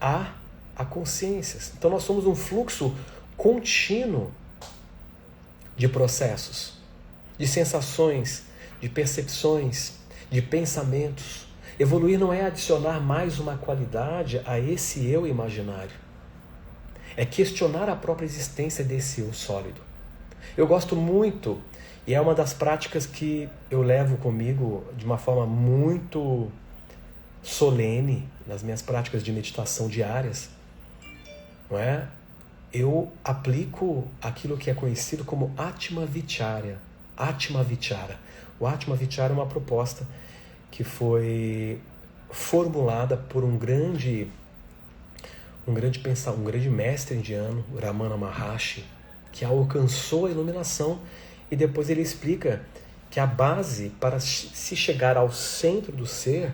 há a consciência. Então nós somos um fluxo contínuo de processos, de sensações, de percepções, de pensamentos. Evoluir não é adicionar mais uma qualidade a esse eu imaginário. É questionar a própria existência desse eu sólido. Eu gosto muito, e é uma das práticas que eu levo comigo de uma forma muito solene nas minhas práticas de meditação diárias, não é? Eu aplico aquilo que é conhecido como Atma Vichara. Atma Vichara. O Atma Vichara é uma proposta que foi formulada por um grande mestre indiano, Ramana Maharshi, que alcançou a iluminação, e depois ele explica que a base para se chegar ao centro do ser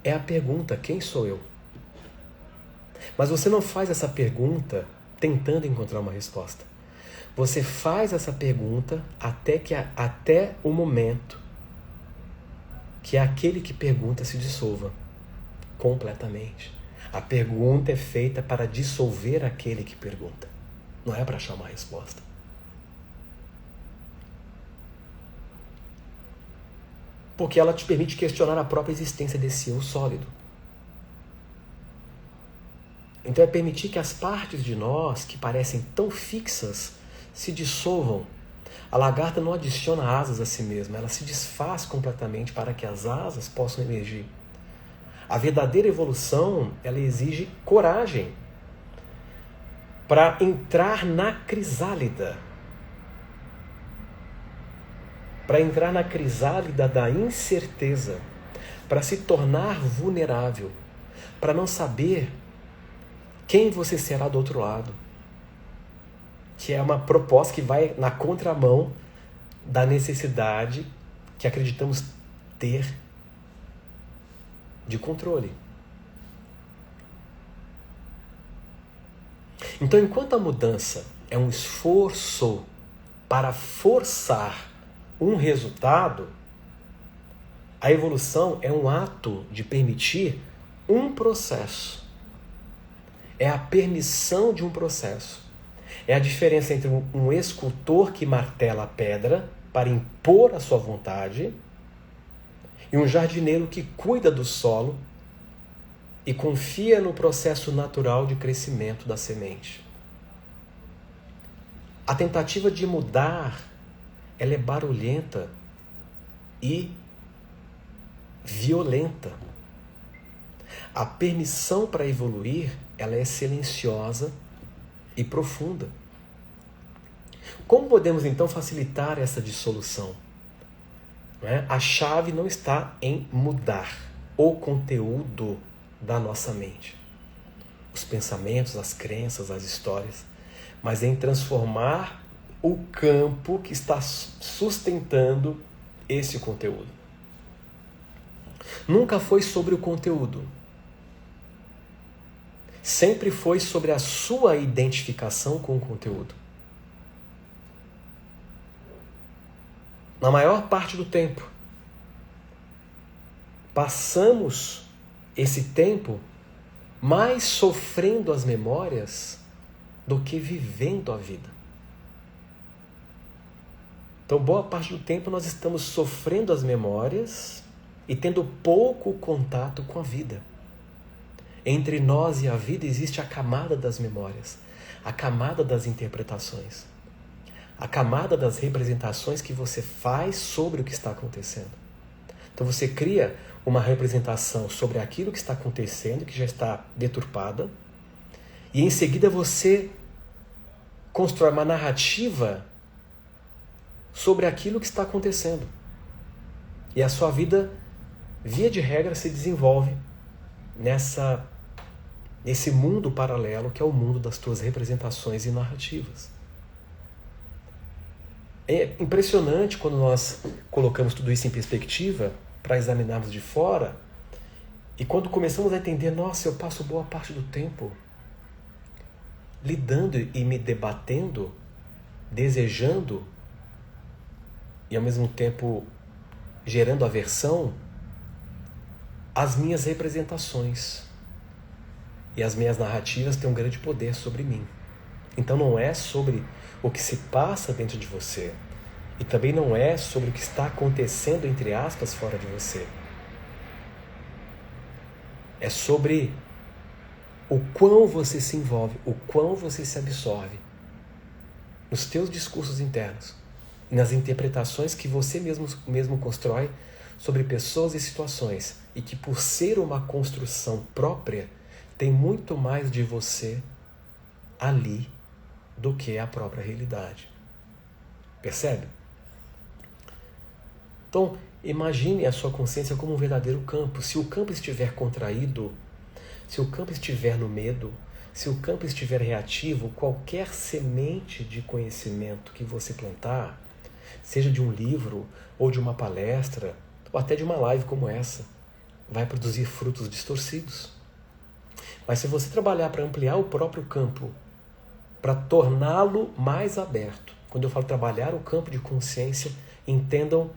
é a pergunta: quem sou eu? Mas você não faz essa pergunta tentando encontrar uma resposta. Você faz essa pergunta até o momento que aquele que pergunta se dissolva completamente. A pergunta é feita para dissolver aquele que pergunta. Não é para achar uma resposta. Porque ela te permite questionar a própria existência desse eu sólido. Então é permitir que as partes de nós que parecem tão fixas se dissolvam. A lagarta não adiciona asas a si mesma, ela se desfaz completamente para que as asas possam emergir. A verdadeira evolução, ela exige coragem para entrar na crisálida. Para entrar na crisálida da incerteza, para se tornar vulnerável, para não saber quem você será do outro lado. Que é uma proposta que vai na contramão da necessidade que acreditamos ter de controle. Então, enquanto a mudança é um esforço para forçar um resultado, a evolução é um ato de permitir um processo. É a permissão de um processo. É a diferença entre um escultor que martela a pedra para impor a sua vontade e um jardineiro que cuida do solo e confia no processo natural de crescimento da semente. A tentativa de mudar, ela é barulhenta e violenta. A permissão para evoluir, ela é silenciosa e profunda. Como podemos então facilitar essa dissolução? A chave não está em mudar o conteúdo da nossa mente, os pensamentos, as crenças, as histórias, mas em transformar o campo que está sustentando esse conteúdo. Nunca foi sobre o conteúdo. sempre foi sobre a sua identificação com o conteúdo. Na maior parte do tempo, passamos esse tempo mais sofrendo as memórias do que vivendo a vida. Então, boa parte do tempo nós estamos sofrendo as memórias e tendo pouco contato com a vida. Entre nós e a vida existe a camada das memórias, a camada das interpretações, a camada das representações que você faz sobre o que está acontecendo. Então você cria uma representação sobre aquilo que está acontecendo, que já está deturpada, e em seguida você constrói uma narrativa sobre aquilo que está acontecendo. E a sua vida, via de regra, se desenvolve nesse mundo paralelo que é o mundo das tuas representações e narrativas. É impressionante quando nós colocamos tudo isso em perspectiva para examinarmos de fora e quando começamos a entender, nossa, eu passo boa parte do tempo lidando e me debatendo, desejando e ao mesmo tempo gerando aversão às minhas representações. E as minhas narrativas têm um grande poder sobre mim. Então não é sobre o que se passa dentro de você. E também não é sobre o que está acontecendo, entre aspas, fora de você. É sobre o quão você se envolve, o quão você se absorve nos teus discursos internos, nas interpretações que você mesmo constrói sobre pessoas e situações, e que por ser uma construção própria, tem muito mais de você ali do que a própria realidade. Percebe? Então, imagine a sua consciência como um verdadeiro campo. Se o campo estiver contraído, se o campo estiver no medo, se o campo estiver reativo, qualquer semente de conhecimento que você plantar, seja de um livro, ou de uma palestra, ou até de uma live como essa, vai produzir frutos distorcidos. Mas se você trabalhar para ampliar o próprio campo, para torná-lo mais aberto, quando eu falo trabalhar o campo de consciência, entendam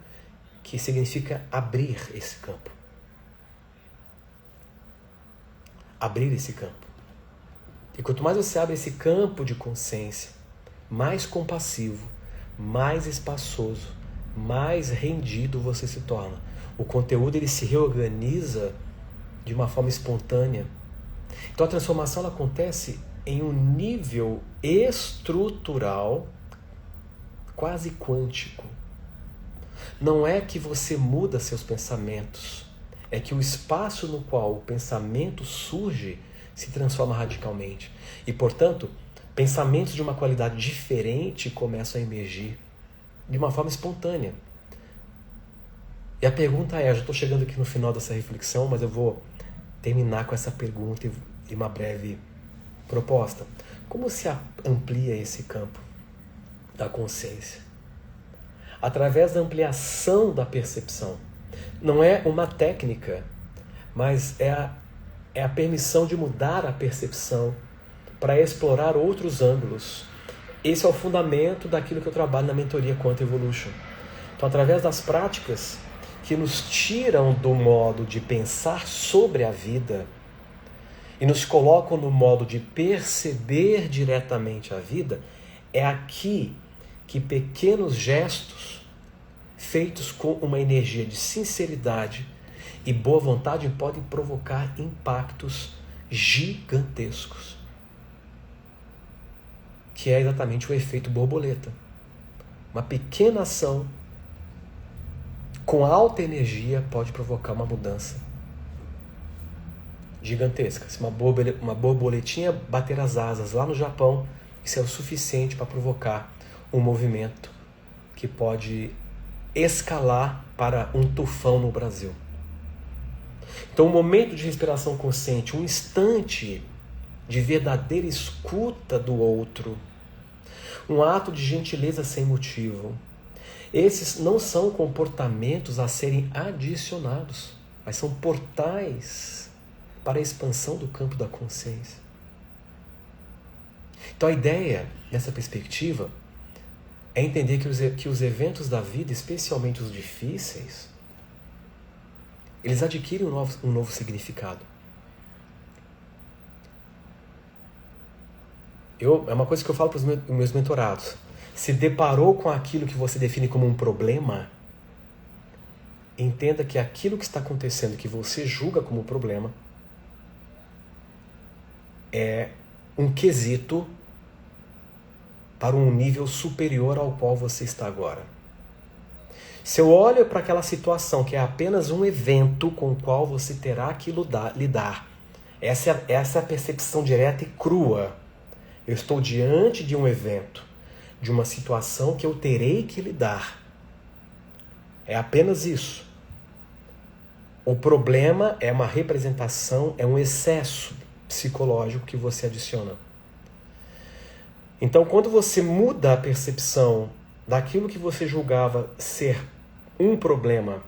que significa abrir esse campo. Abrir esse campo. E quanto mais você abre esse campo de consciência, mais compassivo, mais espaçoso, mais rendido você se torna. O conteúdo ele se reorganiza de uma forma espontânea. Então a transformação ela acontece em um nível estrutural quase quântico. Não é que você muda seus pensamentos, é que o espaço no qual o pensamento surge se transforma radicalmente. E, portanto, pensamentos de uma qualidade diferente começam a emergir de uma forma espontânea. E a pergunta é, eu já estou chegando aqui no final dessa reflexão, mas eu vou terminar com essa pergunta e uma breve proposta. Como se amplia esse campo da consciência? Através da ampliação da percepção. Não é uma técnica, mas é a permissão de mudar a percepção para explorar outros ângulos. Esse é o fundamento daquilo que eu trabalho na mentoria Quantum Evolution. Então, através das práticas que nos tiram do modo de pensar sobre a vida e nos colocam no modo de perceber diretamente a vida, é aqui que pequenos gestos feitos com uma energia de sinceridade e boa vontade podem provocar impactos gigantescos, que é exatamente o efeito borboleta. Uma pequena ação com alta energia pode provocar uma mudança gigantesca. Se uma borboletinha bater as asas lá no Japão, isso é o suficiente para provocar um movimento que pode escalar para um tufão no Brasil. Então, um momento de respiração consciente, um instante de verdadeira escuta do outro, um ato de gentileza sem motivo. Esses não são comportamentos a serem adicionados, mas são portais para a expansão do campo da consciência. Então a ideia, nessa perspectiva, é entender que os eventos da vida, especialmente os difíceis, eles adquirem um novo significado. É uma coisa que eu falo para os meus mentorados. Se deparou com aquilo que você define como um problema, entenda que aquilo que está acontecendo, que você julga como problema, é um quesito para um nível superior ao qual você está agora. Se eu olho para aquela situação que é apenas um evento com o qual você terá que lidar, essa é a percepção direta e crua. Eu estou diante de um evento, de uma situação que eu terei que lidar. É apenas isso. O problema é uma representação, é um excesso psicológico que você adiciona. Então, quando você muda a percepção daquilo que você julgava ser um problema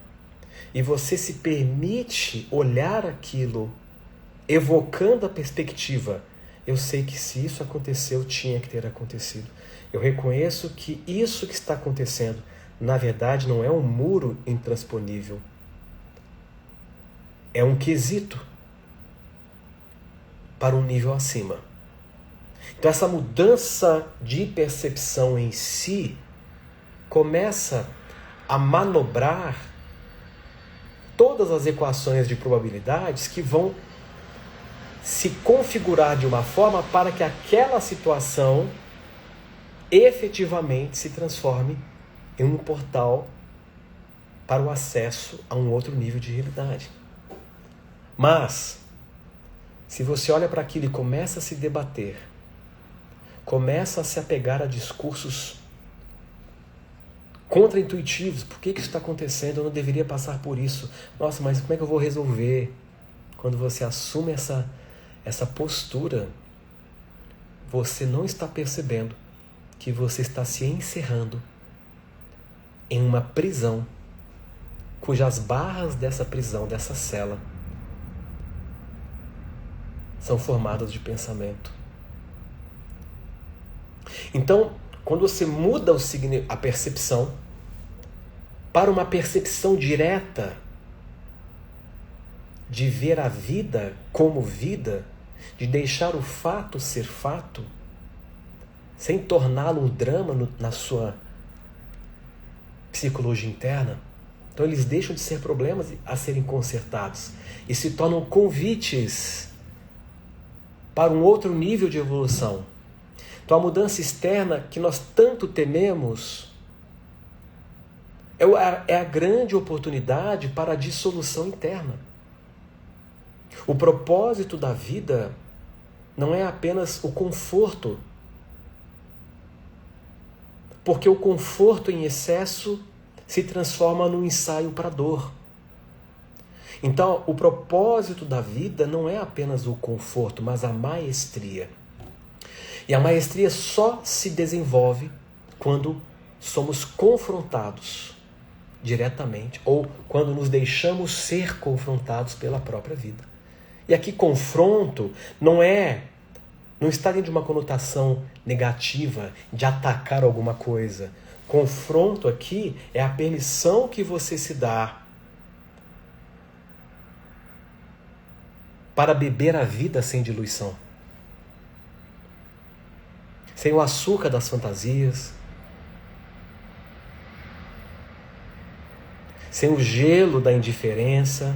e você se permite olhar aquilo evocando a perspectiva, eu sei que se isso aconteceu, tinha que ter acontecido. Eu reconheço que isso que está acontecendo, na verdade, não é um muro intransponível. É um quesito para um nível acima. Então essa mudança de percepção em si começa a manobrar todas as equações de probabilidades que vão se configurar de uma forma para que aquela situação efetivamente se transforme em um portal para o acesso a um outro nível de realidade. Mas, se você olha para aquilo e começa a se debater, começa a se apegar a discursos contra-intuitivos, por que isso está acontecendo? Eu não deveria passar por isso. Nossa, mas como é que eu vou resolver? Quando você assume essa postura, você não está percebendo que você está se encerrando em uma prisão, cujas barras dessa prisão, dessa cela, são formadas de pensamento. Então, quando você muda a percepção para uma percepção direta de ver a vida como vida, de deixar o fato ser fato, sem torná-lo um drama na sua psicologia interna, então eles deixam de ser problemas a serem consertados e se tornam convites para um outro nível de evolução. Então a mudança externa que nós tanto tememos é a grande oportunidade para a dissolução interna. O propósito da vida não é apenas o conforto, porque o conforto em excesso se transforma num ensaio para a dor. Então, o propósito da vida não é apenas o conforto, mas a maestria. E a maestria só se desenvolve quando somos confrontados diretamente ou quando nos deixamos ser confrontados pela própria vida. E aqui confronto não está dentro de uma conotação negativa de atacar alguma coisa. Confronto aqui é a permissão que você se dá para beber a vida sem diluição. Sem o açúcar das fantasias. Sem o gelo da indiferença.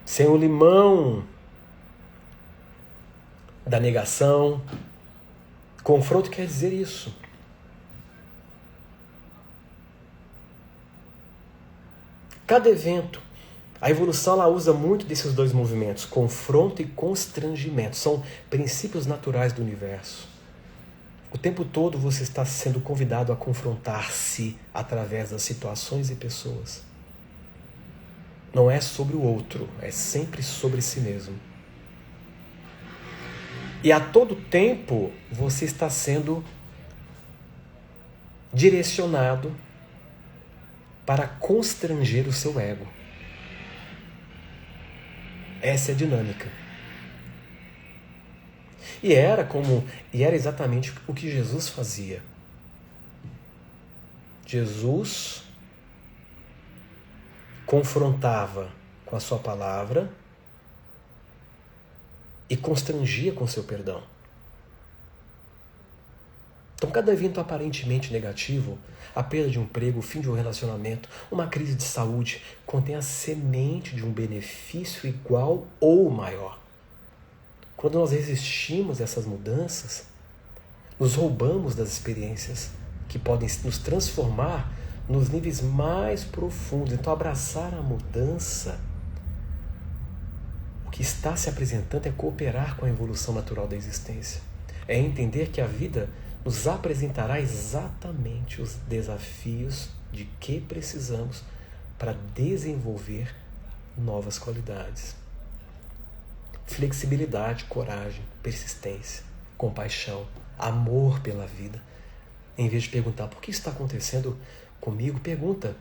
Sem o limão da negação. Confronto quer dizer isso. Cada evento, a evolução ela usa muito desses dois movimentos, confronto e constrangimento. São princípios naturais do universo. O tempo todo você está sendo convidado a confrontar-se através das situações e pessoas. Não é sobre o outro, é sempre sobre si mesmo. E a todo tempo você está sendo direcionado para constranger o seu ego. Essa é a dinâmica. E era exatamente o que Jesus fazia. Jesus confrontava com a sua palavra e constrangia com seu perdão. Então, cada evento aparentemente negativo, a perda de um emprego, o fim de um relacionamento, uma crise de saúde, contém a semente de um benefício igual ou maior. Quando nós resistimos a essas mudanças, nos roubamos das experiências que podem nos transformar nos níveis mais profundos. Então, abraçar a mudança, o que está se apresentando é cooperar com a evolução natural da existência. É entender que a vida nos apresentará exatamente os desafios de que precisamos para desenvolver novas qualidades. Flexibilidade, coragem, persistência, compaixão, amor pela vida. Em vez de perguntar por que está acontecendo comigo, pergunta.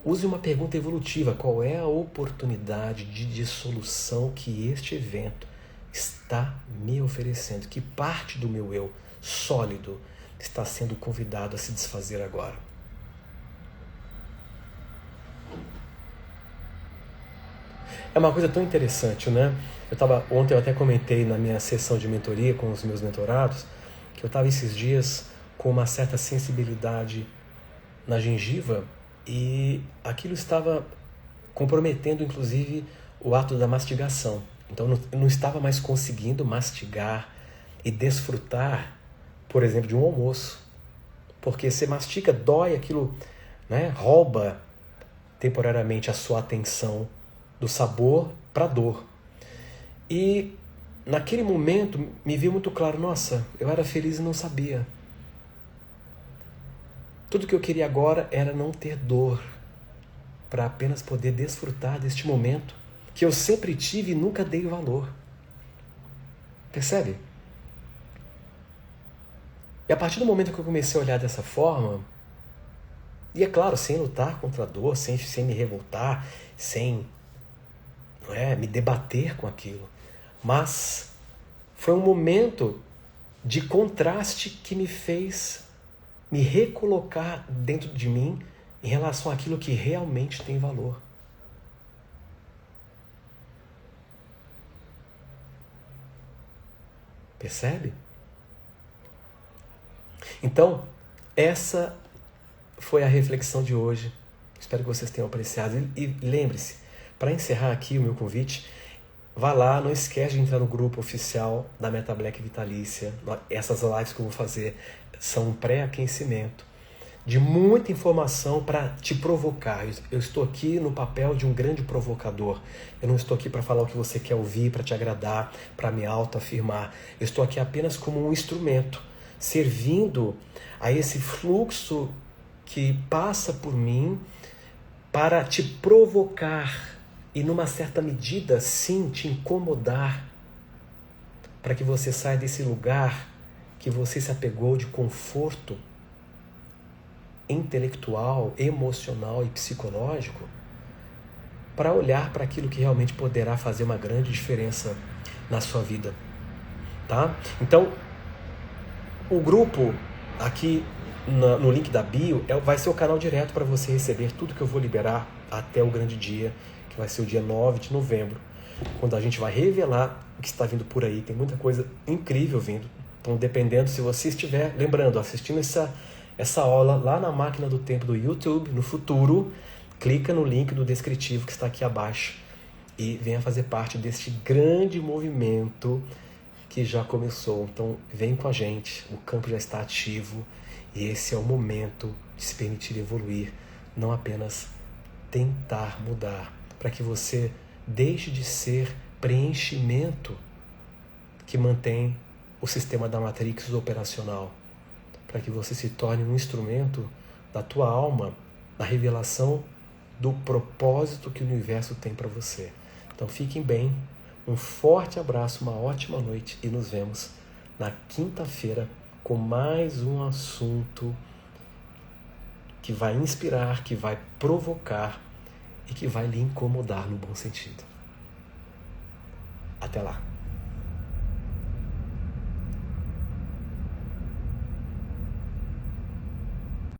Use uma pergunta evolutiva. Qual é a oportunidade de dissolução que este evento está me oferecendo? Que parte do meu eu sólido está sendo convidado a se desfazer agora? É uma coisa tão interessante, né? Ontem eu até comentei na minha sessão de mentoria com os meus mentorados que eu estava esses dias com uma certa sensibilidade na gengiva e aquilo estava comprometendo inclusive o ato da mastigação. Então eu não estava mais conseguindo mastigar e desfrutar, por exemplo, de um almoço. Porque você mastiga, dói, aquilo, né, rouba temporariamente a sua atenção do sabor para a dor. E naquele momento me veio muito claro, nossa, eu era feliz e não sabia. Tudo que eu queria agora era não ter dor, para apenas poder desfrutar deste momento que eu sempre tive e nunca dei valor. Percebe? E a partir do momento que eu comecei a olhar dessa forma, e é claro, sem lutar contra a dor, sem me revoltar, sem me debater com aquilo, mas foi um momento de contraste que me fez me recolocar dentro de mim em relação àquilo que realmente tem valor. Percebe? Então, essa foi a reflexão de hoje. Espero que vocês tenham apreciado. E lembre-se, para encerrar aqui o meu convite, vá lá, não esquece de entrar no grupo oficial da Meta Black Vitalícia. Essas lives que eu vou fazer são um pré-aquecimento de muita informação para te provocar. Eu estou aqui no papel de um grande provocador. Eu não estou aqui para falar o que você quer ouvir, para te agradar, para me autoafirmar. Eu estou aqui apenas como um instrumento, servindo a esse fluxo que passa por mim para te provocar e, numa certa medida, sim, te incomodar, para que você saia desse lugar que você se apegou de conforto intelectual, emocional e psicológico, para olhar para aquilo que realmente poderá fazer uma grande diferença na sua vida, tá? Então, o grupo aqui no link da bio vai ser o canal direto para você receber tudo que eu vou liberar até o grande dia, que vai ser o dia 9 de novembro, quando a gente vai revelar o que está vindo por aí. Tem muita coisa incrível vindo. Então, dependendo, se você estiver, lembrando, assistindo essa aula lá na máquina do tempo do YouTube, no futuro, clica no link do descritivo que está aqui abaixo e venha fazer parte deste grande movimento que já começou. Então, vem com a gente, o campo já está ativo e esse é o momento de se permitir evoluir, não apenas tentar mudar, para que você deixe de ser preenchimento que mantém o sistema da Matrix operacional, para que você se torne um instrumento da tua alma, na revelação do propósito que o universo tem para você. Então fiquem bem, um forte abraço, uma ótima noite e nos vemos na quinta-feira com mais um assunto que vai inspirar, que vai provocar e que vai lhe incomodar no bom sentido. Até lá!